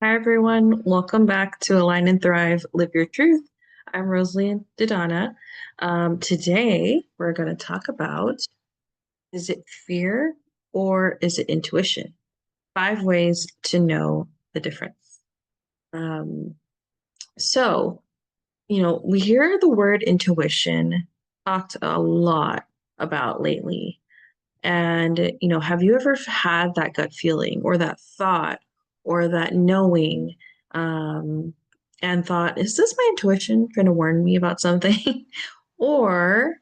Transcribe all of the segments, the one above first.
Hi, everyone. Welcome back to Align and Thrive, Live Your Truth. I'm Rosalie Didana. Today, we're going to talk about, is it fear or is it intuition? 5 ways to know the difference. Um, so, we hear the word intuition talked a lot about lately. And, have you ever had that gut feeling or that thought or that knowing, um, and thought, is this my intuition trying to warn me about something? Or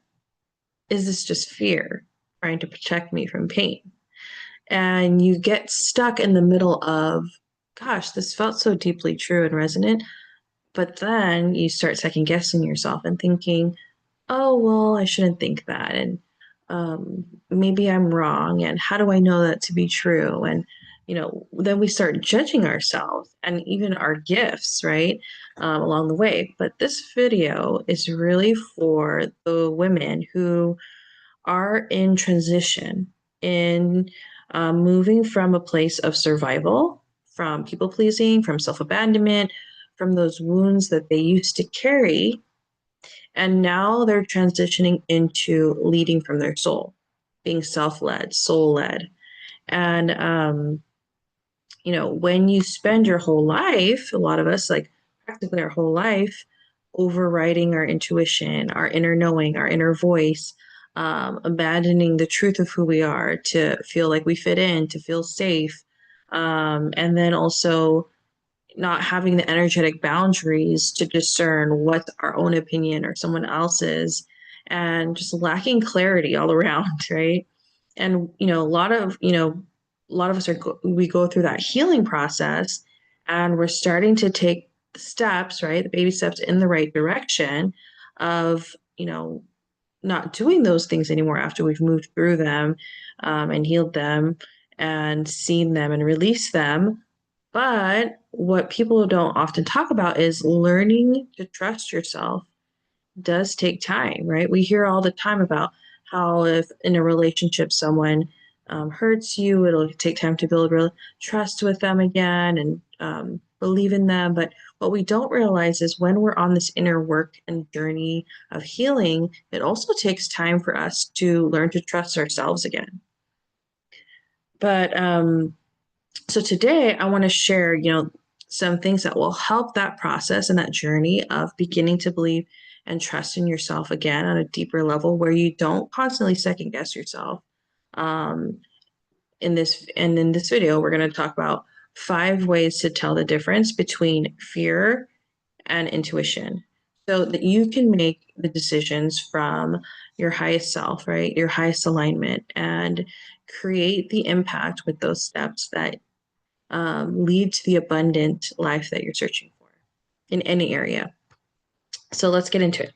is this just fear trying to protect me from pain? And you get stuck in the middle of, gosh, this felt so deeply true and resonant. But then you start second guessing yourself and thinking, oh, well, I shouldn't think that. And maybe I'm wrong. And how do I know that to be true? And, then we start judging ourselves and even our gifts, right? Along the way. But this video is really for the women who are in transition, in moving from a place of survival, from people pleasing, from self abandonment, from those wounds that they used to carry, and now they're transitioning into leading from their soul, being self led, soul led. And, when you spend your whole life, a lot of us, like practically our whole life, overriding our intuition, our inner knowing, our inner voice, abandoning the truth of who we are to feel like we fit in, to feel safe. And then also not having the energetic boundaries to discern what's our own opinion or someone else's, and just lacking clarity all around, right? And, a lot of us we go through that healing process, and we're starting to take the steps, right? The baby steps in the right direction of, not doing those things anymore after we've moved through them, and healed them and seen them and released them. But what people don't often talk about is learning to trust yourself does take time, right? We hear all the time about how if in a relationship someone hurts you, it'll take time to build real trust with them again and believe in them. But what we don't realize is when we're on this inner work and journey of healing, it also takes time for us to learn to trust ourselves again. But so today I want to share, some things that will help that process and that journey of beginning to believe and trust in yourself again on a deeper level where you don't constantly second guess yourself. Um, in this video, we're going to talk about 5 ways to tell the difference between fear and intuition so that you can make the decisions from your highest self, right? Your highest alignment, and create the impact with those steps that lead to the abundant life that you're searching for in any area. So let's get into it.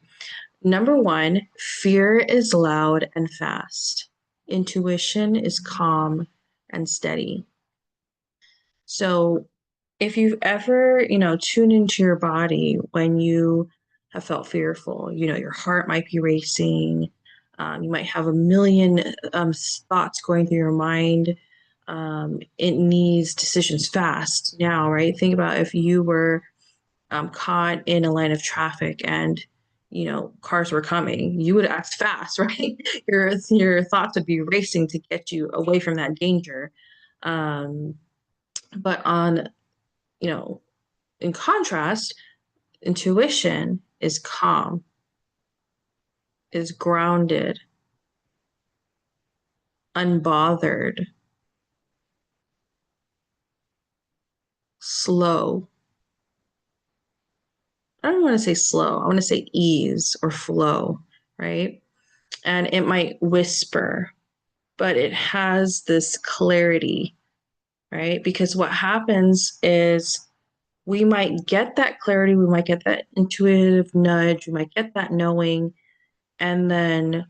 Number one, fear is loud and fast. Intuition is calm and steady. So if you've ever, tuned into your body when you have felt fearful, your heart might be racing. You might have a million thoughts going through your mind. It needs decisions fast now, right? Think about if you were caught in a line of traffic and cars were coming, you would act fast, right? Your thoughts would be racing to get you away from that danger. Um, but on you know in contrast, intuition is calm, is grounded, unbothered, slow. I don't want to say slow. I want to say ease or flow, right? And it might whisper, but it has this clarity, right? Because what happens is we might get that clarity, we might get that intuitive nudge, we might get that knowing, and then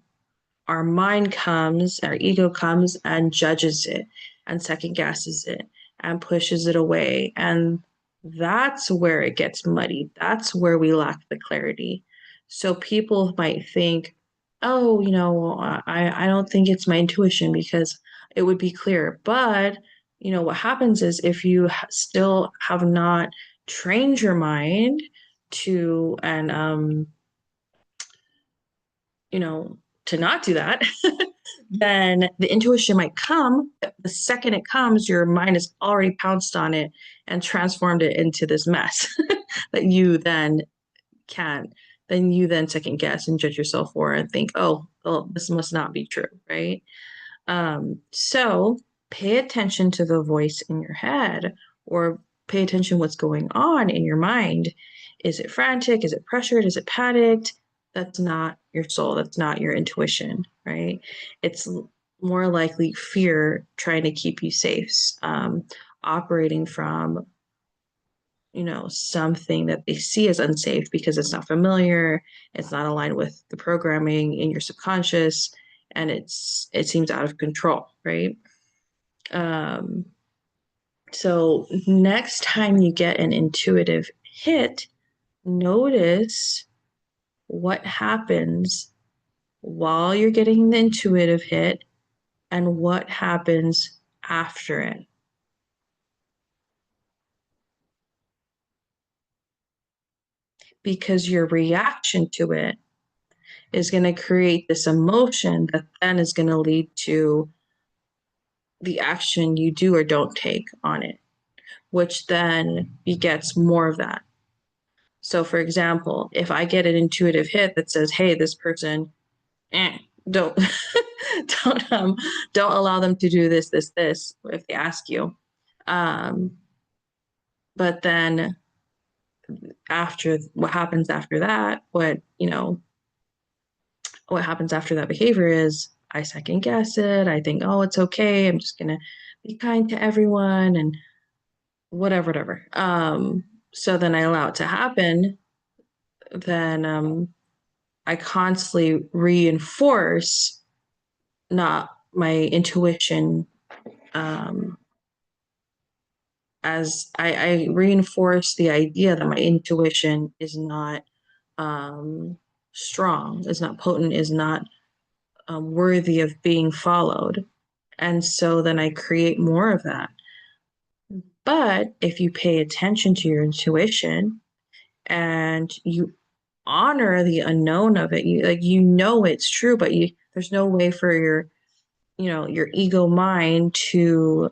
our mind comes, our ego comes and judges it and second guesses it and pushes it away. And that's where it gets muddy. That's where we lack the clarity. So people might think, oh, I don't think it's my intuition because it would be clear. But what happens is if you still have not trained your mind to, and, you know, to not do that, then the intuition might come. The second it comes, your mind has already pounced on it and transformed it into this mess that you then can't, then you then second guess and judge yourself for and think, oh, well, this must not be true, right? So pay attention to the voice in your head, or pay attention what's going on in your mind. Is it frantic? Is it pressured? Is it panicked? That's not your soul. That's not your intuition, right? It's more likely fear trying to keep you safe, operating from something that they see as unsafe because it's not familiar, it's not aligned with the programming in your subconscious, and it seems out of control, right? um so next time you get an intuitive hit, notice what happens while you're getting the intuitive hit and what happens after it, because your reaction to it is going to create this emotion that then is going to lead to the action you do or don't take on it, which then begets more of that. So, for example, if I get an intuitive hit that says, "Hey, this person, eh, don't don't don't allow them to do this," if they ask you, um, but then after what happens after that, what happens after that behavior is I second guess it. I think, oh, it's okay. I'm just gonna be kind to everyone and whatever. So then I allow it to happen. Then I constantly reinforce not my intuition, um, as I reinforce the idea that my intuition is not um, strong, is not potent, is not worthy of being followed. And so then I create more of that. But if you pay attention to your intuition and you honor the unknown of it, it's true, but there's no way for your ego mind to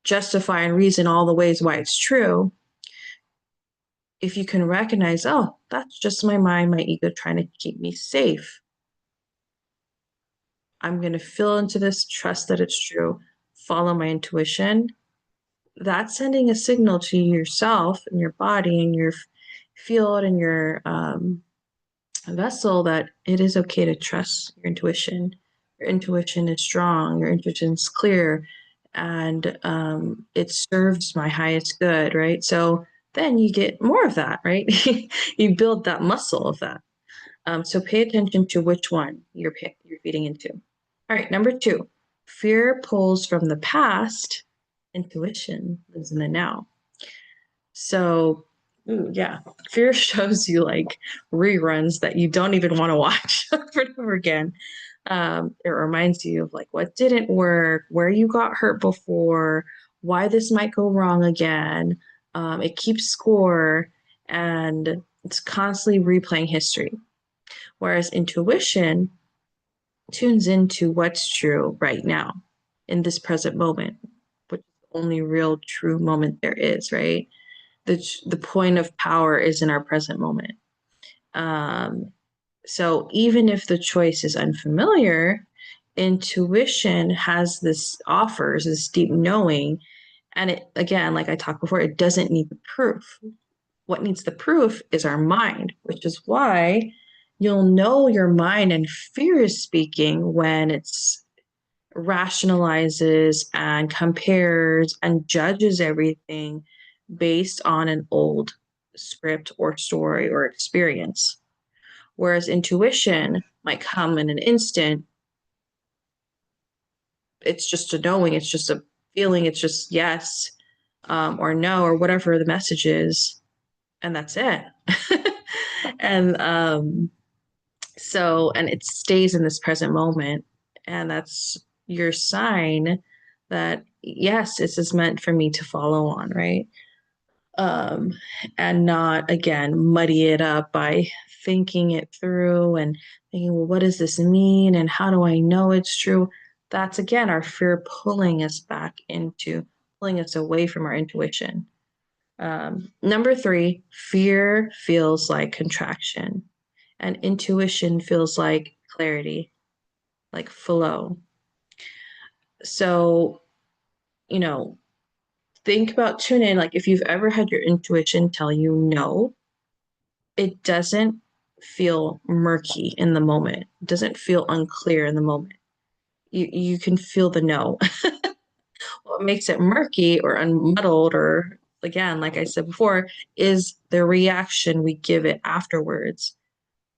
justify and reason all the ways why it's true. If you can recognize, oh, that's just my mind, my ego trying to keep me safe. I'm going to feel into this, trust that it's true, follow my intuition. That's sending a signal to yourself and your body and your field and your vessel that it is okay to trust your intuition. Your intuition is strong, your intuition is clear, and it serves my highest good, right? So then you get more of that, right? You build that muscle of that. So pay attention to which one you're feeding into. All right, number 2, fear pulls from the past, intuition lives in the now. So, yeah, fear shows you like reruns that you don't even want to watch over and over again. It reminds you of like what didn't work, where you got hurt before, why this might go wrong again. It keeps score, and it's constantly replaying history. Whereas intuition tunes into what's true right now in this present moment, which is the only real true moment there is, right? The point of power is in our present moment. Um, so even if the choice is unfamiliar, intuition offers this deep knowing. And it, again, like I talked before, it doesn't need the proof. What needs the proof is our mind, which is why you'll know your mind and fear is speaking when it's rationalizes and compares and judges everything based on an old script or story or experience. Whereas intuition might come in an instant. It's just a knowing, it's just a feeling, it's just yes, or no, or whatever the message is, and that's it. and and it stays in this present moment, and that's your sign that, yes, this is meant for me to follow on, right? um, and not again muddy it up by thinking it through and thinking, well, what does this mean? And how do I know it's true? That's again our fear pulling us back into, pulling us away from our intuition. Number three, fear feels like contraction, and intuition feels like clarity, like flow. So, you know, think about tune in. Like if you've ever had your intuition tell you no, it doesn't feel murky in the moment. It doesn't feel unclear in the moment. You can feel the no. What makes it murky or unmuddled, or again, like I said before, is the reaction we give it afterwards,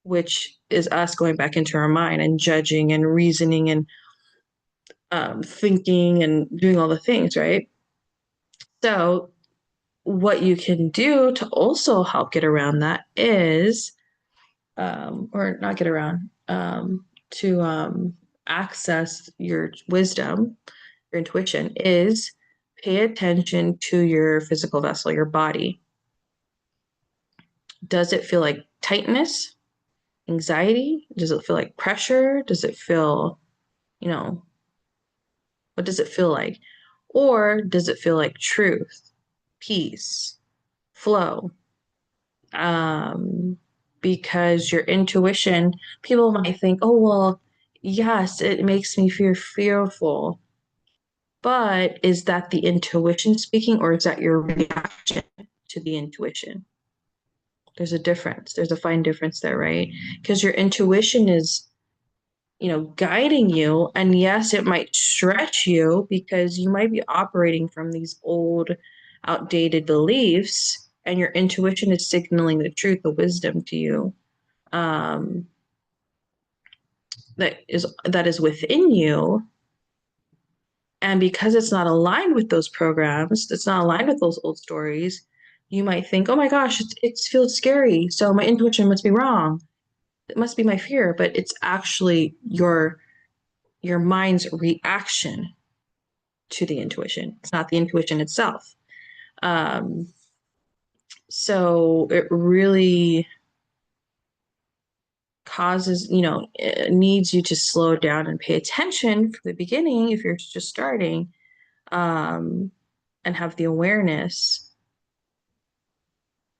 which is us going back into our mind and judging and reasoning and thinking and doing all the things, right? So, what you can do to also help get around that is or not get around, to access your wisdom, your intuition, is pay attention to your physical vessel, your body. Does it feel like tightness, anxiety? Does it feel like pressure? Does it feel, you know, what does it feel like? Or does it feel like truth, peace, flow? um, because your intuition, people might think, oh, well, yes, it makes me feel fearful. But is that the intuition speaking, or is that your reaction to the intuition? There's a difference. There's a fine difference there, right? Because your intuition is, guiding you. And yes, it might stretch you because you might be operating from these old, outdated beliefs, and your intuition is signaling the truth, the wisdom to you, um, that is within you. And because it's not aligned with those programs, it's not aligned with those old stories, you might think, oh my gosh, it feels scary, so my intuition must be wrong. It must be my fear, but it's actually your mind's reaction to the intuition. It's not the intuition itself. Um, so it really causes, it needs you to slow down and pay attention from the beginning if you're just starting, um, and have the awareness.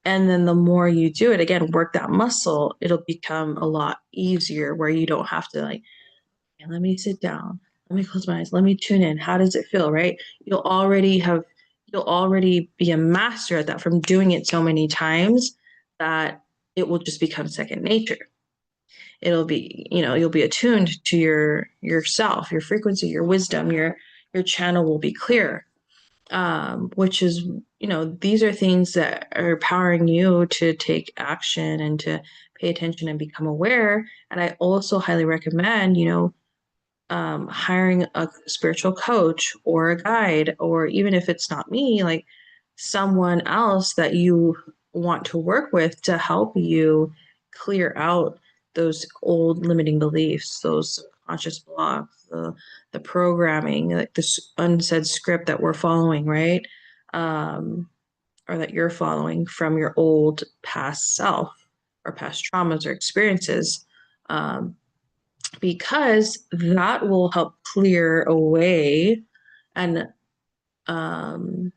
And then the more you do it, again, work that muscle, it'll become a lot easier where you don't have to like, "Okay, let me sit down, let me close my eyes, let me tune in. How does it feel?" Right? You'll already be a master at that from doing it so many times that it will just become second nature. It'll be, you'll be attuned to yourself, your frequency, your wisdom, your channel will be clear. Which is, these are things that are empowering you to take action and to pay attention and become aware. And I also highly recommend, hiring a spiritual coach or a guide, or even if it's not me, like someone else that you want to work with to help you clear out those old limiting beliefs, those subconscious blocks, the programming, like this unsaid script that we're following, right? Or that you're following from your old past self or past traumas or experiences. Because that will help clear away and um,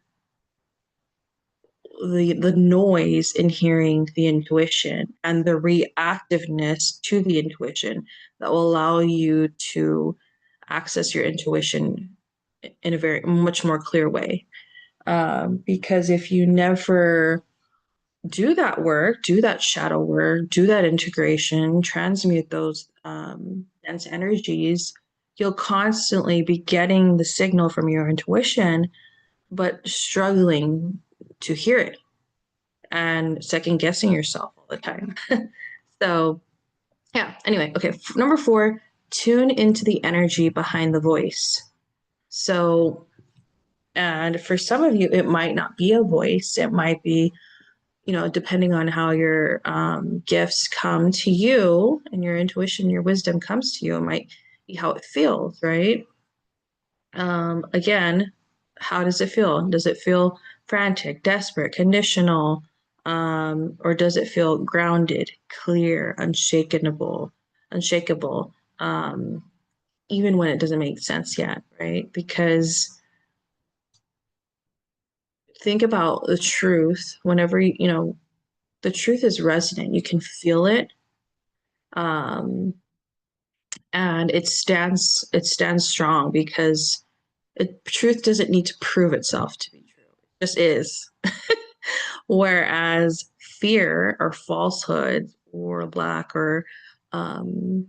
the noise in hearing the intuition and the reactiveness to the intuition that will allow you to access your intuition in a very much more clear way. Because if you never do that work, do that shadow work, do that integration, transmute those dense energies, you'll constantly be getting the signal from your intuition, but struggling to hear it and second guessing yourself all the time. So, yeah, anyway, okay. Number four, tune into the energy behind the voice. So, and for some of you, it might not be a voice, it might be, depending on how your gifts come to you and your intuition, your wisdom comes to you, it might be how it feels, right? Again, how does it feel? Does it feel frantic, desperate, conditional? Or does it feel grounded, clear, unshakable, even when it doesn't make sense yet, right? Because think about the truth whenever the truth is resonant, you can feel it. Um, and it stands strong because truth doesn't need to prove itself to be true. It just is. Whereas fear or falsehood or lack or um,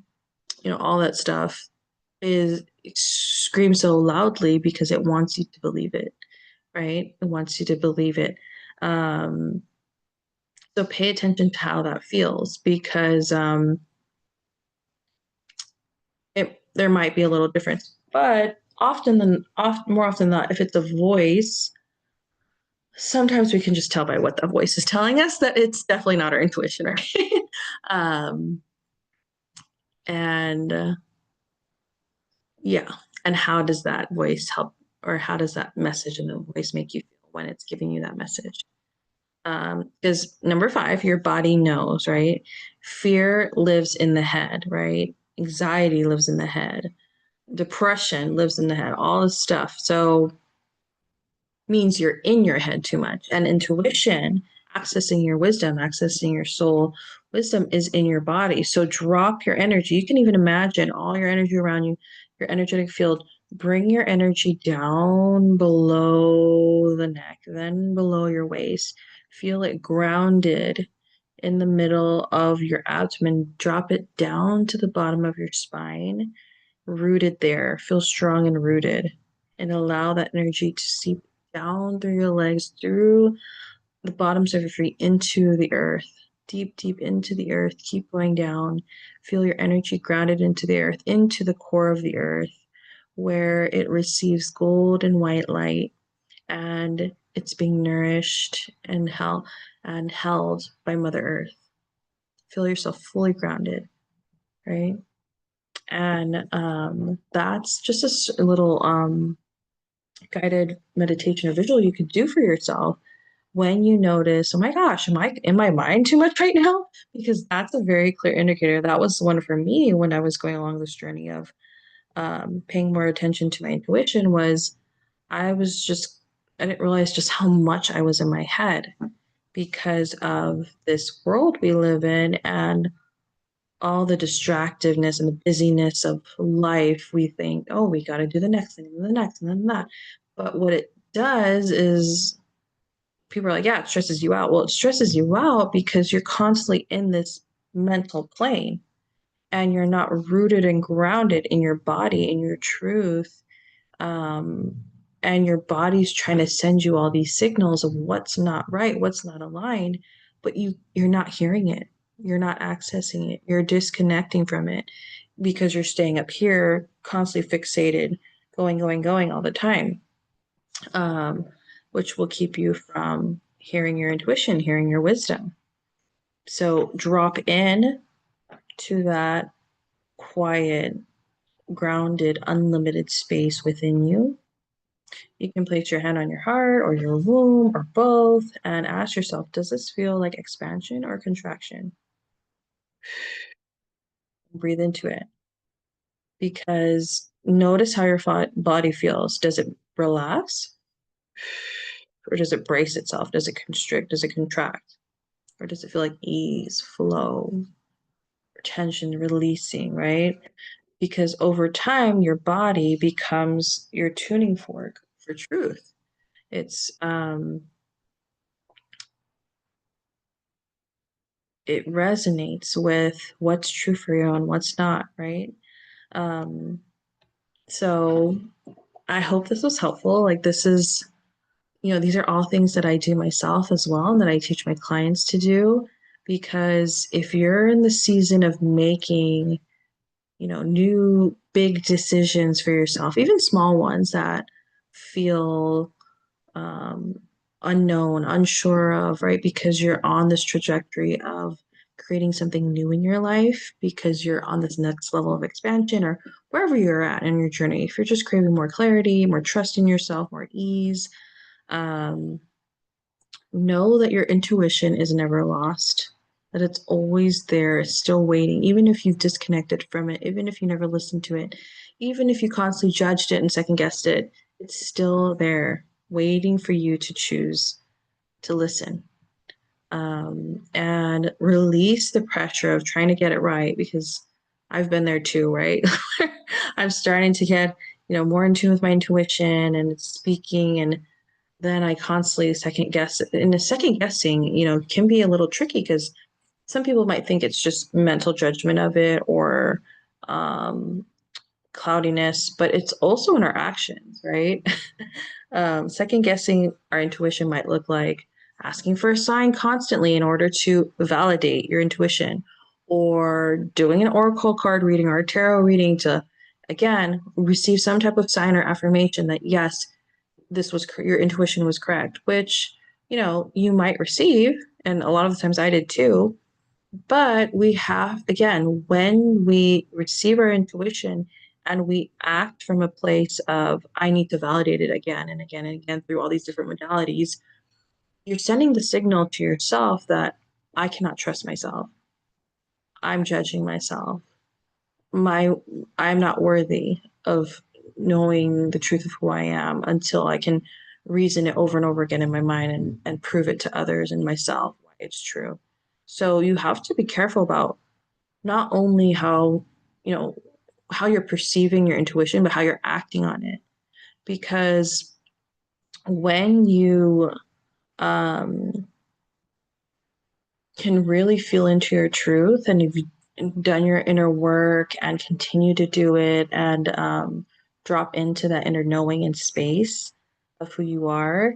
all that stuff is screams so loudly because it wants you to believe it, right? It wants you to believe it. Um, so pay attention to how that feels because there might be a little difference, but more often than not, if it's a voice, sometimes we can just tell by what the voice is telling us that it's definitely not our intuition, right? um, and yeah, and how does that voice help, or how does that message in the voice make you feel when it's giving you that message? Because number 5, your body knows, right? Fear lives in the head, right? Anxiety lives in the head. Depression lives in the head. All this stuff. So means you're in your head too much. And intuition, accessing your wisdom, accessing your soul, wisdom is in your body. So drop your energy. You can even imagine all your energy around you, your energetic field. Bring your energy down below the neck, then below your waist. Feel it grounded in the middle of your abdomen. Drop it down to the bottom of your spine, rooted there. Feel strong and rooted, and allow that energy to seep down through your legs, through the bottoms of your feet into the earth, deep, deep into the earth. Keep going down. Feel your energy grounded into the earth, into the core of the earth, where it receives gold and white light, and it's being nourished and held by Mother Earth. Feel yourself fully grounded, right? And that's just a little guided meditation or visual you could do for yourself when you notice, oh my gosh, am I in my mind too much right now? Because that's a very clear indicator. That was the one for me when I was going along this journey of paying more attention to my intuition. Was I didn't realize just how much I was in my head because of this world we live in and all the distractiveness and the busyness of life. We think, oh, we got to do the next thing and the next and then that. But what it does is people are like, yeah, it stresses you out. Well, it stresses you out because you're constantly in this mental plane and you're not rooted and grounded in your body, in your truth. Um, and your body's trying to send you all these signals of what's not right, what's not aligned, but you're not hearing it. You're not accessing it. You're disconnecting from it because you're staying up here, constantly fixated, going all the time, um, which will keep you from hearing your intuition, hearing your wisdom. So drop in to that quiet, grounded, unlimited space within you. You can place your hand on your heart or your womb or both and ask yourself, does this feel like expansion or contraction? Breathe into it because notice how your body feels. Does it relax or does it brace itself? Does it constrict? Does it contract? Or does it feel like ease, flow, tension releasing, right? Because over time, your body becomes your tuning fork for truth. It's it resonates with what's true for you and what's not, right? Um, so I hope this was helpful. Like this is, these are all things that I do myself as well and that I teach my clients to do. Because if you're in the season of making, new big decisions for yourself, even small ones that feel um, unknown, unsure of, right? Because you're on this trajectory of creating something new in your life because you're on this next level of expansion or wherever you're at in your journey. If you're just craving more clarity, more trust in yourself, more ease, um, know that your intuition is never lost, that it's always there, it's still waiting, even if you've disconnected from it, even if you never listened to it, even if you constantly judged it and second guessed it, it's still there, waiting for you to choose to listen. And release the pressure of trying to get it right because I've been there too, right? I'm starting to get, more in tune with my intuition and speaking, and then I constantly second guess. And the second guessing, can be a little tricky because some people might think it's just mental judgment of it or um, cloudiness, but it's also in our actions, right? Second guessing our intuition might look like asking for a sign constantly in order to validate your intuition, or doing an oracle card reading or a tarot reading to, again, receive some type of sign or affirmation that, yes, this was your intuition was correct, which, you might receive. And a lot of the times I did too. But we have, again, when we receive our intuition and we act from a place of, I need to validate it again and again and again through all these different modalities, you're sending the signal to yourself that I cannot trust myself. I'm judging myself. My, I'm not worthy of knowing the truth of who I am until I can reason it over and over again in my mind and prove it to others and myself why it's true. So you have to be careful about not only you know, how you're perceiving your intuition, but how you're acting on it. Because when you um, can really feel into your truth and you've done your inner work and continue to do it and drop into that inner knowing and space of who you are,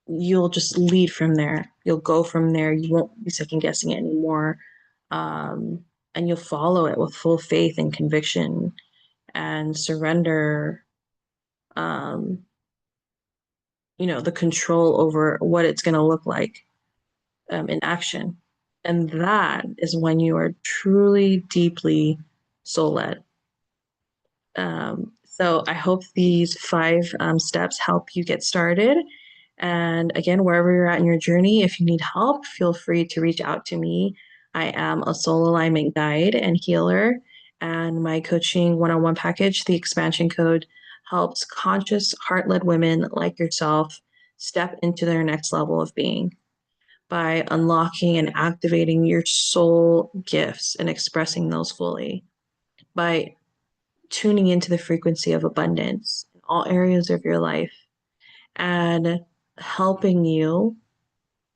you'll just lead from there. You'll go from there. You won't be second guessing it anymore. Um, and you'll follow it with full faith and conviction and surrender, um, the control over what it's going to look like in action. And that is when you are truly, deeply soul led. So I hope these 5 steps help you get started. And again, wherever you're at in your journey, if you need help, feel free to reach out to me. I am a soul alignment guide and healer, and my coaching one on one package, the expansion code, helps conscious, heart led women like yourself step into their next level of being by unlocking and activating your soul gifts and expressing those fully, by tuning into the frequency of abundance in all areas of your life and helping you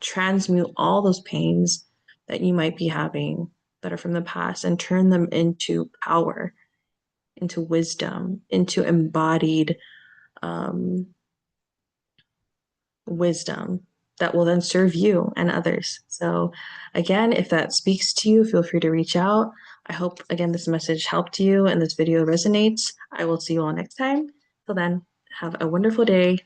transmute all those pains that you might be having that are from the past and turn them into power, into wisdom, into embodied um, wisdom that will then serve you and others. So, again, if that speaks to you, feel free to reach out. I hope, again, this message helped you and this video resonates. I will see you all next time. Till then, have a wonderful day.